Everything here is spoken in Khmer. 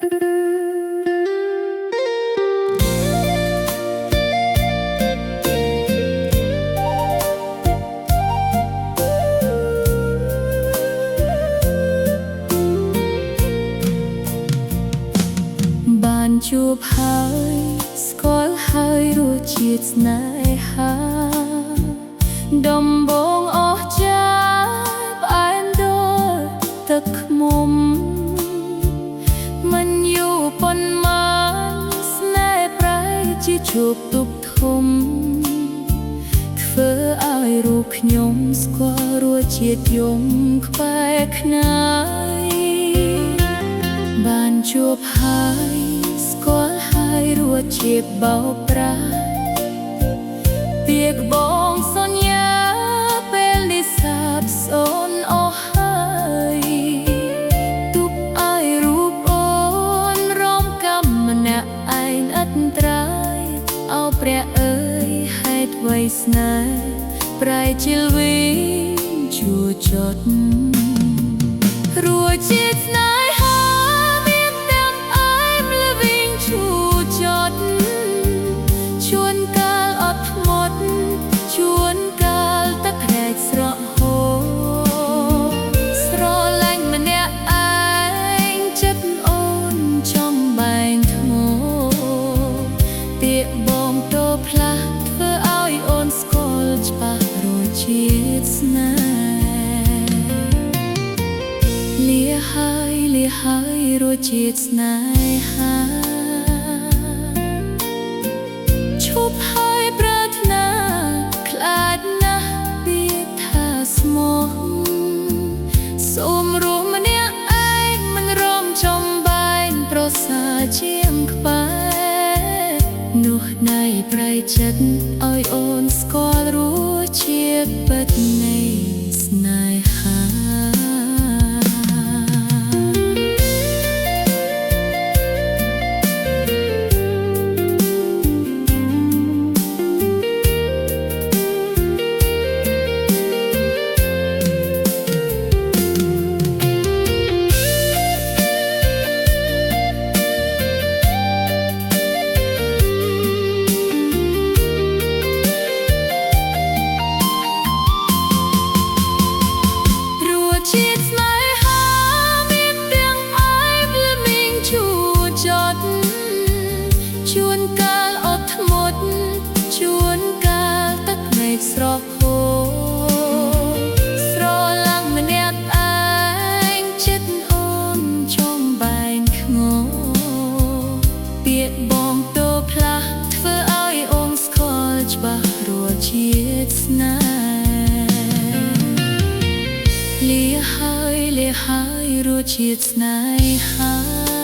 បានជួបហើយស្គាល់ហើយរសជាតិស្នេហាដំបងអស់ចាផ្អែមដល់ទឹកឃ្មុំមិនយូរប៉ុន្មានស្នេហ៍ប្រែជាជួបទុកធំធ្វើឲ្យរូបខ្ញុំស្គាល់រសជាតិយំក្បែរខ្នើយបានជួបហើយស្គាល់ហើយរសជាតិបោកប្រាស់ពាក្យបងសន្យាពេលនេះសាបសូន្យអស់ហើយទុកឲ្យរូបអូនរំកំម្នាក់ឯងឥតត្រើយអោព្រះអើយហេតុអ្វីស្នេហ៍ប្រែជាលវិញជួចត់រសជាតិស្នេហាមានទាំងអែមល្វីងឈូចត់ជួនកាលអត់ធ្មត់ជួនកាលទឹកក្រែកស្រក់ហូរស្រឡាញ់ម្នាក់ឯងចិត្តអូនចំបែងថ្មពាក្យបងតូផ្លាស់ធ្វើឲ្យអូនស្គាល់ច្បាស់រសជាតិស្នេហ៍លាហើយរសជាតិស្នេហាឈប់ហើយប្រាថ្នាខ្លាចណាស់ពាក្យថាស្មោះសូមរួមម្នាក់ឯងមិនរំចំបែងប្រសើរជាងក្បែរនោះណៃប្រៃចិត្តឲ្យអូនស្គាល់រសជាតិពិតនៃស្នេហាជួនកាលអត់ធ្មត់ជួនកាលទឹកភ្នែកស្រក់ហូរស្រឡាញ់ម្នាក់ឯងចិត្តអូនចំបែងធ្ងរពាក្យបងតូផ្លាស់ធ្វើឲ្យអូនស្គាល់ច្បាស់រសជាតិស្នេហ៍លាហើយរសជាតិស្នេហា